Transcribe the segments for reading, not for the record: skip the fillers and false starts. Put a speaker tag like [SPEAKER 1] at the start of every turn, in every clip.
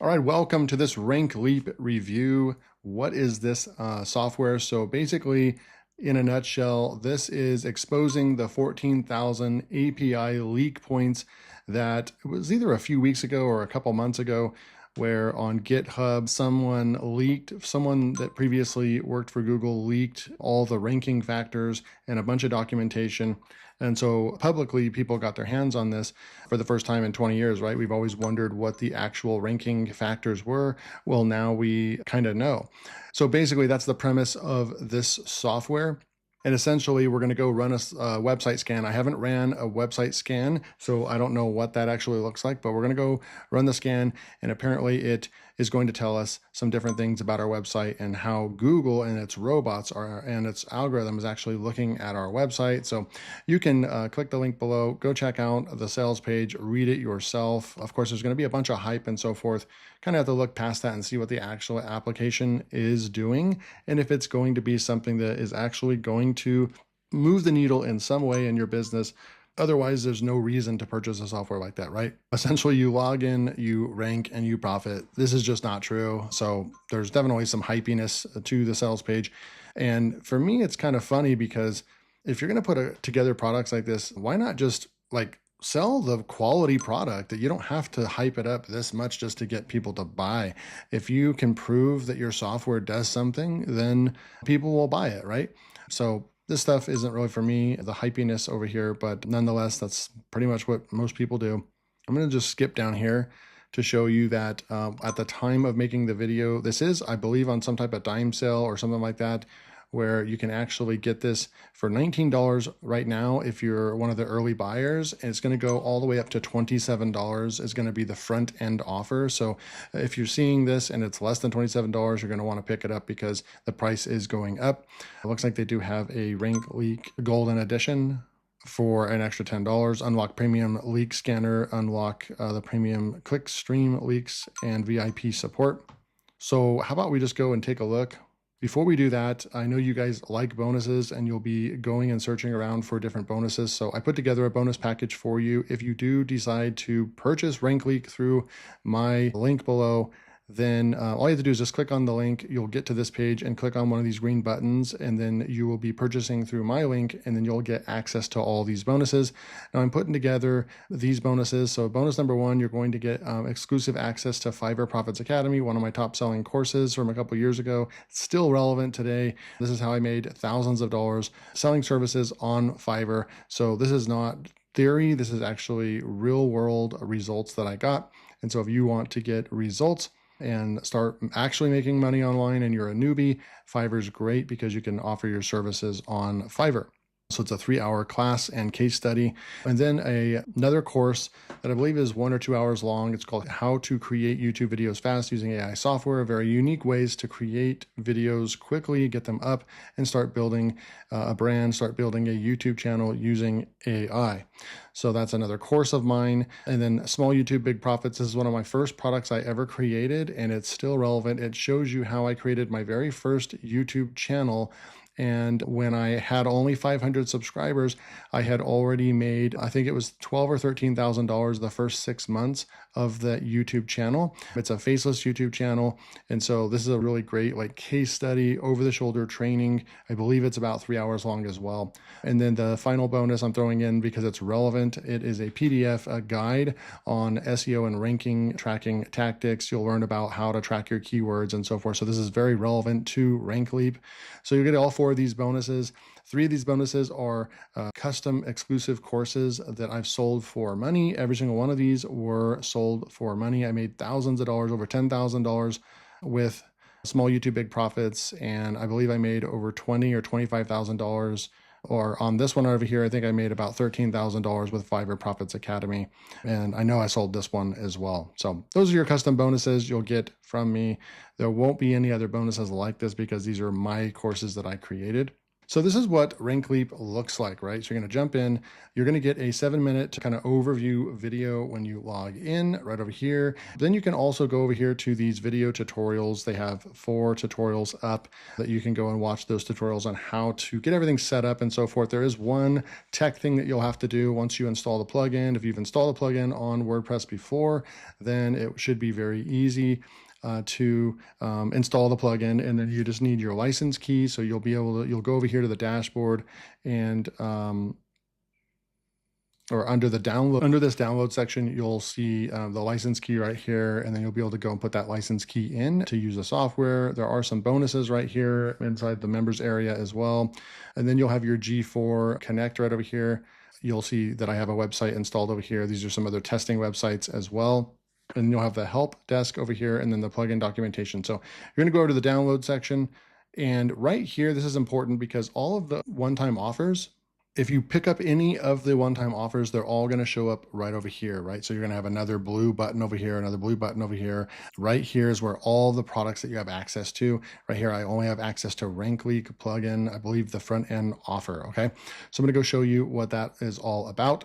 [SPEAKER 1] All right, welcome to this RankLeap review. What is this software? So basically, in a nutshell, this is exposing the 14,000 API leak points that it was either a few weeks ago or a couple months ago, where on GitHub, someone that previously worked for Google leaked all the ranking factors and a bunch of documentation. And so publicly, people got their hands on this for the first time in 20 years, right? We've always wondered what the actual ranking factors were. Well, now we kind of know. So basically, that's the premise of this software. And essentially, we're going to go run a website scan. I haven't ran a website scan, so I don't know what that actually looks like, but we're going to go run the scan. And apparently it is going to tell us some different things about our website and how Google and its robots are and its algorithm is actually looking at our website. So you can click the link below, go check out the sales page, read it yourself. Of course, there's going to be a bunch of hype and so forth. Kind of have to look past that and see what the actual application is doing and if it's going to be something that is actually going to move the needle in some way in your business. Otherwise, there's no reason to purchase a software like that, right? Essentially, you log in, you rank, and you profit. This is just not true. So there's definitely some hypiness to the sales page. And for me, it's kind of funny because if you're going to put together products like this, why not just sell the quality product that you don't have to hype it up this much just to get people to buy. If you can prove that your software does something, then people will buy it, right? So this stuff isn't really for me, the hypiness over here, but nonetheless, that's pretty much what most people do. I'm going to just skip down here to show you that at the time of making the video, this is, I believe, on some type of dime sale or something like that, where you can actually get this for $19 right now if you're one of the early buyers. And it's going to go all the way up to $27 is going to be the front end offer. So if you're seeing this and it's less than $27, you're going to want to pick it up because the price is going up. It looks like they do have a RankLeap Golden Edition for an extra $10. Unlock premium leak scanner, unlock the premium clickstream leaks, and VIP support. So how about we just go and take a look? Before we do that, I know you guys like bonuses and you'll be going and searching around for different bonuses. So I put together a bonus package for you. If you do decide to purchase RankLeap through my link below, then all you have to do is just click on the link. You'll get to this page and click on one of these green buttons, and then you will be purchasing through my link, and then you'll get access to all these bonuses. Now I'm putting together these bonuses. So bonus number one, you're going to get exclusive access to Fiverr Profits Academy, one of my top selling courses from a couple years ago. It's still relevant today. This is how I made thousands of dollars selling services on Fiverr. So this is not theory. This is actually real world results that I got. And so if you want to get results and start actually making money online and you're a newbie, Fiverr's great because you can offer your services on Fiverr. So it's a 3-hour class and case study. And then another course that I believe is 1 or 2 hours long. It's called How to Create YouTube Videos Fast Using AI Software. Very unique ways to create videos quickly, get them up, and start building a brand, start building a YouTube channel using AI. So that's another course of mine. And then Small YouTube, Big Profits. This is one of my first products I ever created, and it's still relevant. It shows you how I created my very first YouTube channel. And when I had only 500 subscribers, I had already made, I think it was $12,000 or $13,000 the first 6 months of that YouTube channel. It's a faceless YouTube channel. And so this is a really great case study, over the shoulder training. I believe it's about 3 hours long as well. And then the final bonus I'm throwing in because it's relevant. It is a PDF, a guide on SEO and ranking tracking tactics. You'll learn about how to track your keywords and so forth. So this is very relevant to RankLeap. So you get all 4 of these bonuses. 3 of these bonuses are custom exclusive courses that I've sold for money. Every single one of these were sold for money. I made thousands of dollars, over $10,000 with Small YouTube, Big Profits. And I believe I made over $20,000 or $25,000. Or on this one over here, I think I made about $13,000 with Fiverr Profits Academy. And I know I sold this one as well. So those are your custom bonuses you'll get from me. There won't be any other bonuses like this because these are my courses that I created. So this is what RankLeap looks like, right? So you're going to jump in, you're going to get a 7-minute kind of overview video when you log in right over here. Then you can also go over here to these video tutorials. They have 4 tutorials up that you can go and watch those tutorials on how to get everything set up and so forth. There is one tech thing that you'll have to do once you install the plugin. If you've installed the plugin on WordPress before, then it should be very easy to install the plugin, and then you just need your license key. So you'll be able to, you'll go over here to the dashboard and or under the download, under this download section, you'll see the license key right here, and then you'll be able to go and put that license key in to use the software. There are some bonuses right here inside the members area as well. And then you'll have your G4 Connect right over here. You'll see that I have a website installed over here. These are some other testing websites as well. And you'll have the help desk over here and then the plugin documentation. So you're going to go over to the download section. And right here, this is important because all of the one-time offers, if you pick up any of the one-time offers, they're all going to show up right over here, right? So you're going to have another blue button over here, another blue button over here. Right here is where all the products that you have access to. Right here, I only have access to RankLeap plugin, I believe the front end offer, okay? So I'm going to go show you what that is all about.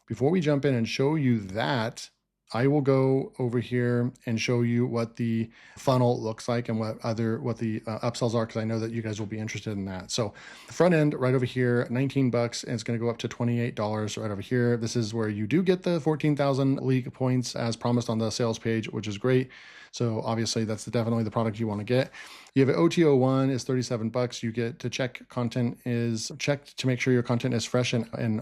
[SPEAKER 1] Before we jump in and show you that, I will go over here and show you what the funnel looks like and what the upsells are, because I know that you guys will be interested in that. So the front end right over here, 19 bucks, and it's going to go up to $28 right over here. This is where you do get the 14,000 league points as promised on the sales page, which is great. So obviously that's definitely the product you want to get. You have an OTO1 is 37 bucks. You get to check content is checked to make sure your content is fresh and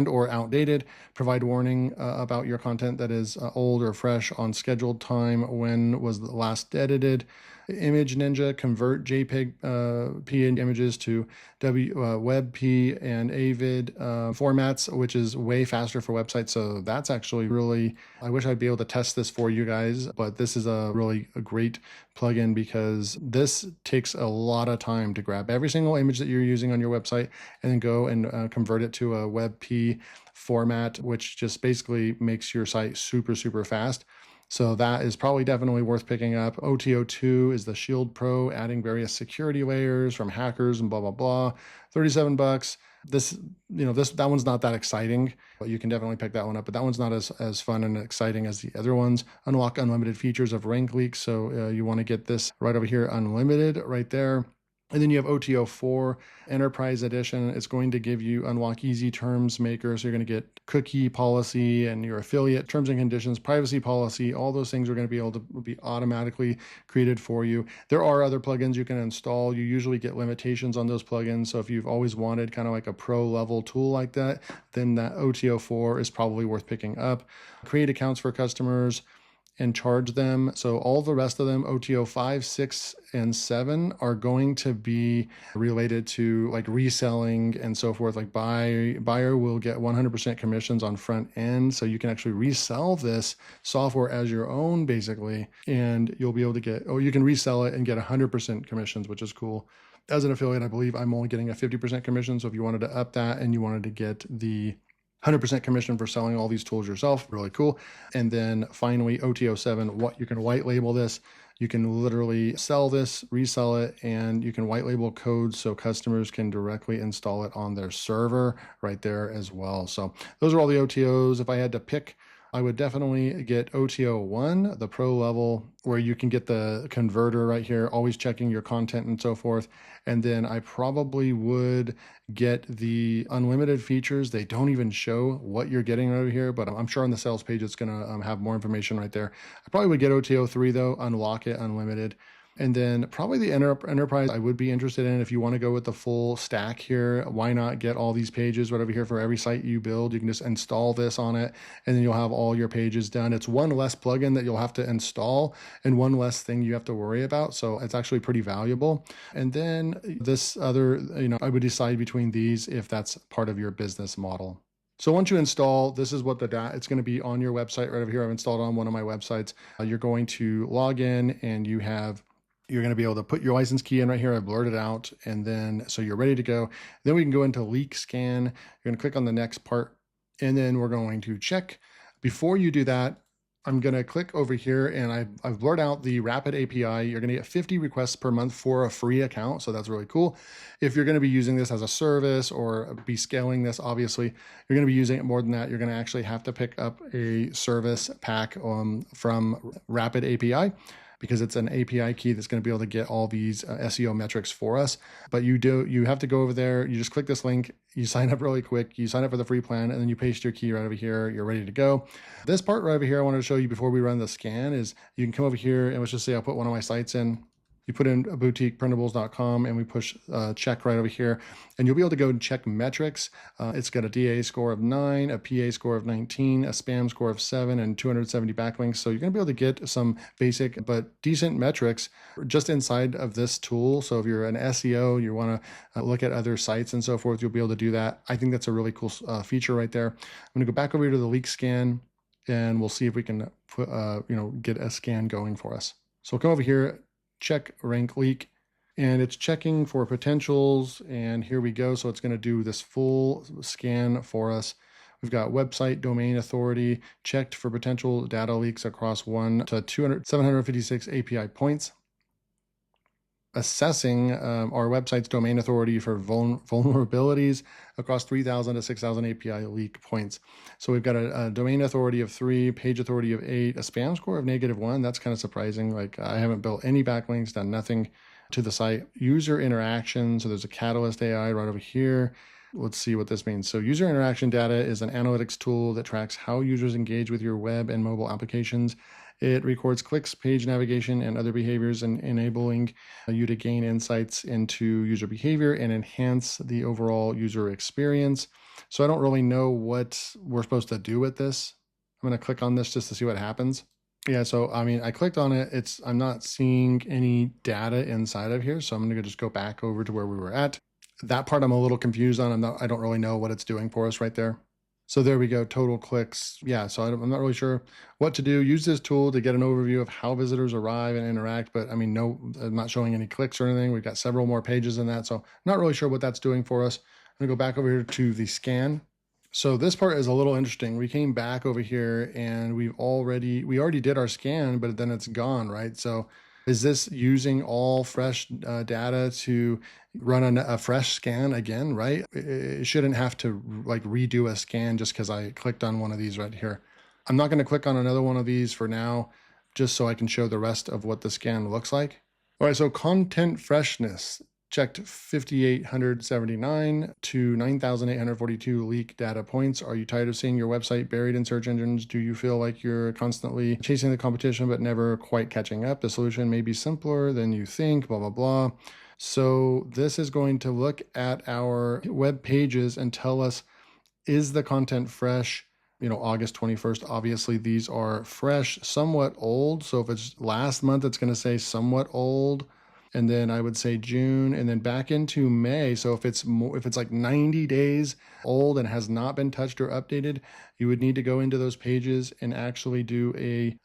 [SPEAKER 1] or outdated, provide warning about your content that is old or fresh on scheduled time, when was the last edited. Image Ninja, convert JPEG PNG images to WebP and AVID formats, which is way faster for websites. So that's actually really, I wish I'd be able to test this for you guys, but this is a great plugin because this takes a lot of time to grab every single image that you're using on your website and then go and convert it to a WebP format, which just basically makes your site super, super fast. So that is probably definitely worth picking up. OTO2 is the Shield Pro, adding various security layers from hackers and blah, blah, blah. 37 bucks. That one's not that exciting, but you can definitely pick that one up. But that one's not as fun and exciting as the other ones. Unlock unlimited features of RankLeap. So you want to get this right over here, unlimited right there. And then you have OTO4 Enterprise Edition. It's going to give you unlock easy terms maker. So you're going to get cookie policy and your affiliate terms and conditions, privacy policy, all those things are going to be able to be automatically created for you. There are other plugins you can install. You usually get limitations on those plugins. So if you've always wanted kind of like a pro level tool like that, then that OTO4 is probably worth picking up. Create accounts for customers and charge them. So all the rest of them, OTO 5, 6, and 7, are going to be related to like reselling and so forth. Like buyer will get 100% commissions on front end. So you can actually resell this software as your own basically, and you'll be able to get, you can resell it and get 100% commissions, which is cool. As an affiliate, I believe I'm only getting a 50% commission. So if you wanted to up that and you wanted to get the 100% commission for selling all these tools yourself, really cool. And then finally, OTO7, what you can white label this. You can literally sell this, resell it, and you can white label codes so customers can directly install it on their server right there as well. So those are all the OTOs. If I had to pick, I would definitely get OTO1, the pro level, where you can get the converter right here, always checking your content and so forth. And then I probably would get the unlimited features. They don't even show what you're getting over here, but I'm sure on the sales page, it's going to have more information right there. I probably would get OTO3 though, unlock it, unlimited. And then probably the enterprise I would be interested in. If you want to go with the full stack here, why not get all these pages right over here for every site you build? You can just install this on it and then you'll have all your pages done. It's one less plugin that you'll have to install and one less thing you have to worry about. So it's actually pretty valuable. And then this other, I would decide between these if that's part of your business model. So once you install, this is what it's going to be on your website right over here. I've installed it on one of my websites. You're going to log in and you're going to be able to put your license key in right here. I've blurred it out. And then, so you're ready to go. Then we can go into leak scan. You're going to click on the next part. And then we're going to check. Before you do that, I'm going to click over here and I've blurred out the Rapid API. You're going to get 50 requests per month for a free account. So that's really cool. If you're going to be using this as a service or be scaling this, obviously, you're going to be using it more than that. You're going to actually have to pick up a service pack from Rapid API, because it's an API key that's going to be able to get all these SEO metrics for us. But you have to go over there, you just click this link, you sign up really quick, you sign up for the free plan, and then you paste your key right over here, you're ready to go. This part right over here I wanted to show you before we run the scan is you can come over here and let's just say I'll put one of my sites in. You put in boutiqueprintables.com and we push check right over here, and you'll be able to go and check metrics. It's got a DA score of 9, a PA score of 19, a spam score of 7, and 270 backlinks. So you're going to be able to get some basic but decent metrics just inside of this tool. So if you're an SEO, you want to look at other sites and so forth, you'll be able to do that. I think that's a really cool feature right there. I'm going to go back over to the leak scan, and we'll see if we can put, get a scan going for us. So we'll come over here, check RankLeap, and it's checking for potentials, and here we go. So it's going to do this full scan for us. We've got website domain authority checked for potential data leaks across 1 to 756 API points. Assessing our website's domain authority for vulnerabilities across 3,000 to 6,000 API leak points. So we've got a domain authority of 3, page authority of 8, a spam score of -1. That's kind of surprising. Like, I haven't built any backlinks, done nothing to the site. User interaction. So there's a Catalyst AI right over here. Let's see what this means. So user interaction data is an analytics tool that tracks how users engage with your web and mobile applications. It records clicks, page navigation, and other behaviors, and enabling you to gain insights into user behavior and enhance the overall user experience. So I don't really know what we're supposed to do with this. I'm going to click on this just to see what happens. Yeah, so I mean, I clicked on it. I'm not seeing any data inside of here. So I'm going to just go back over to where we were at. That part I'm a little confused on. I don't really know what it's doing for us right there. So there we go, total clicks. Yeah, so I'm not really sure what to do. Use this tool to get an overview of how visitors arrive and interact, but I mean, no, I'm not showing any clicks or anything. We've got several more pages in that, so I'm not really sure what that's doing for us. I'm gonna go back over here to the scan. So this part is a little interesting. We came back over here and we already did our scan, but then it's gone, right? So is this using all fresh data to run a fresh scan again, right? It shouldn't have to like redo a scan just because I clicked on one of these right here. I'm not going to click on another one of these for now, just so I can show the rest of what the scan looks like. All right, so content freshness checked 5,879 to 9,842 leak data points. Are you tired of seeing your website buried in search engines? Do you feel like you're constantly chasing the competition but never quite catching up? The solution may be simpler than you think, blah, blah, blah. So this is going to look at our web pages and tell us, is the content fresh? August 21st, obviously these are fresh, somewhat old. So if it's last month, it's going to say somewhat old. And then I would say June, and then back into May. So if it's like 90 days old and has not been touched or updated, you would need to go into those pages and actually do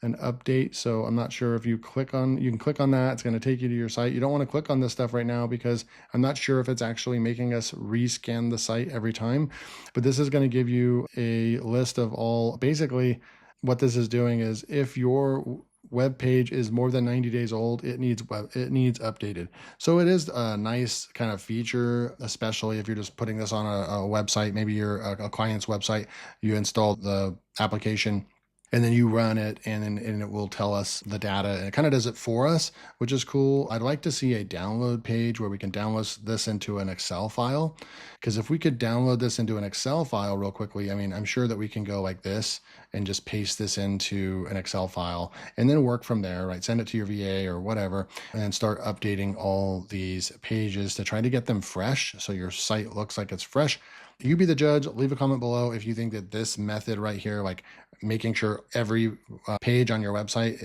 [SPEAKER 1] an update. So I'm not sure if you can click on that. It's going to take you to your site. You don't want to click on this stuff right now because I'm not sure if it's actually making us rescan the site every time. But this is going to give you a list of all, basically what this is doing is if your web page is more than 90 days old, it needs updated. So it is a nice kind of feature, especially if you're just putting this on a website. Maybe you're a client's website, you install the application and then you run it and it will tell us the data, and it kind of does it for us, which is cool. I'd like to see a download page where we can download this into an Excel file, because if we could download this into an Excel file real quickly, I mean, I'm sure that we can go like this and just paste this into an Excel file and then work from there, right? Send it to your VA or whatever, and then start updating all these pages to try to get them fresh so your site looks like it's fresh. You be the judge. Leave a comment below if you think that this method right here, like making sure every page on your website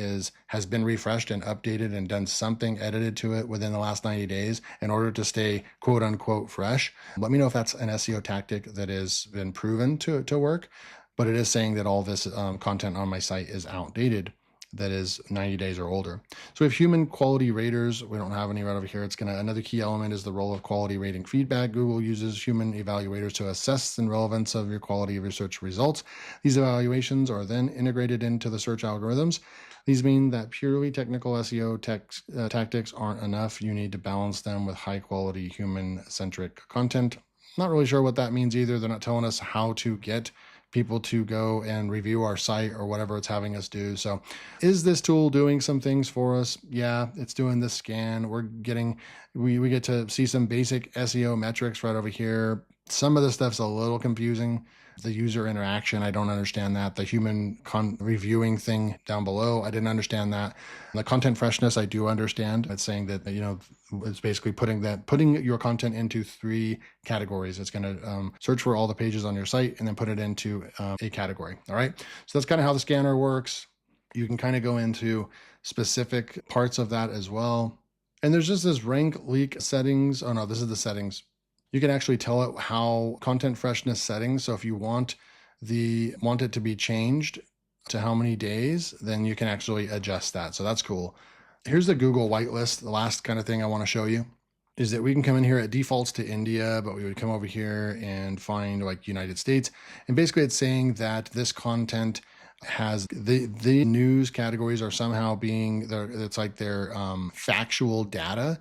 [SPEAKER 1] has been refreshed and updated and done something edited to it within the last 90 days in order to stay quote unquote fresh. Let me know if that's an SEO tactic that has been proven to work, but it is saying that all this content on my site is outdated. that is 90 days or older. So we have human quality raters. We don't have any right over here. Another key element is the role of quality rating feedback. Google uses human evaluators to assess the relevance of your quality of your search results. These evaluations are then integrated into the search algorithms. These mean that purely technical SEO tactics aren't enough. You need to balance them with high quality human-centric content. Not really sure what that means either. They're not telling us how to get people to go and review our site or whatever it's having us do. So is this tool doing some things for us? Yeah, it's doing the scan. We get to see some basic SEO metrics right over here. Some of the stuff's a little confusing. The user interaction, I don't understand that. The human reviewing thing down below, I didn't understand that. The content freshness, I do understand. It's saying that, it's basically putting your content into 3 categories. It's going to search for all the pages on your site and then put it into a category. All right. So that's kind of how the scanner works. You can kind of go into specific parts of that as well. And there's just this RankLeap settings. Oh no, this is the settings. You can actually tell it how content freshness settings. So if you want it to be changed to how many days, then you can actually adjust that. So that's cool. Here's the Google whitelist. The last kind of thing I want to show you is that we can come in here. It defaults to India, but we would come over here and find like United States. And basically it's saying that this content has the news categories are somehow it's like their factual data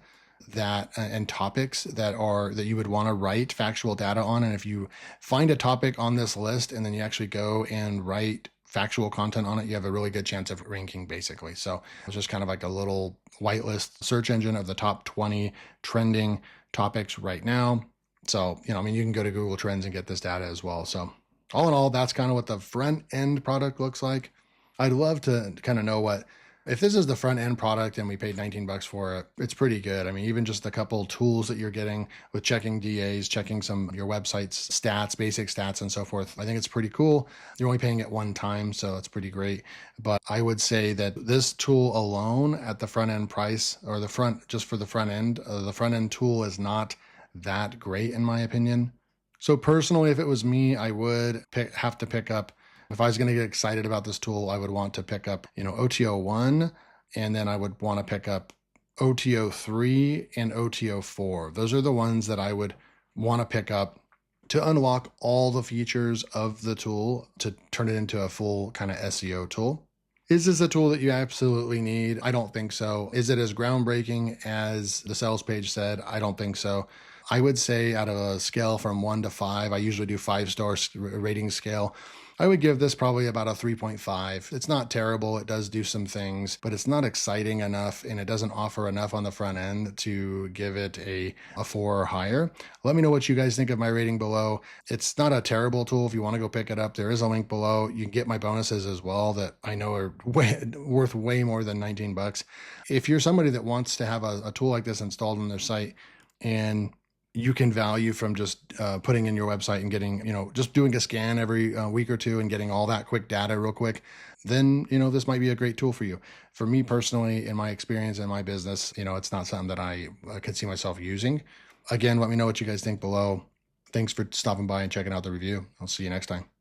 [SPEAKER 1] and topics that you would want to write factual data on. And if you find a topic on this list and then you actually go and write factual content on it, you have a really good chance of ranking, basically. So it's just kind of like a little whitelist search engine of the top 20 trending topics right now. So, you can go to Google Trends and get this data as well. So all in all, that's kind of what the front end product looks like. I'd love to kind of know if this is the front end product and we paid $19 for it, it's pretty good. Even just a couple tools that you're getting with checking DAs, checking your website's stats, basic stats and so forth. I think it's pretty cool. You're only paying it one time, so it's pretty great. But I would say that this tool alone at the front end price or just for the front end tool is not that great in my opinion. So personally, if it was me, I would have to pick up. If I was going to get excited about this tool, I would want to pick up, OTO 1, and then I would want to pick up OTO 3 and OTO 4. Those are the ones that I would want to pick up to unlock all the features of the tool to turn it into a full kind of SEO tool. Is this a tool that you absolutely need? I don't think so. Is it as groundbreaking as the sales page said? I don't think so. I would say out of a scale from 1 to 5, I usually do 5-star rating scale. I would give this probably about a 3.5. It's not terrible. It does do some things, but it's not exciting enough and it doesn't offer enough on the front end to give it a 4 or higher. Let me know what you guys think of my rating below. It's not a terrible tool. If you want to go pick it up, there is a link below. You can get my bonuses as well that I know are worth way more than $19. If you're somebody that wants to have a tool like this installed on their site and you can value from just putting in your website and getting, just doing a scan every week or two and getting all that quick data real quick, then, this might be a great tool for you. For me personally, in my experience in my business, it's not something that I could see myself using. Again, let me know what you guys think below. Thanks for stopping by and checking out the review. I'll see you next time.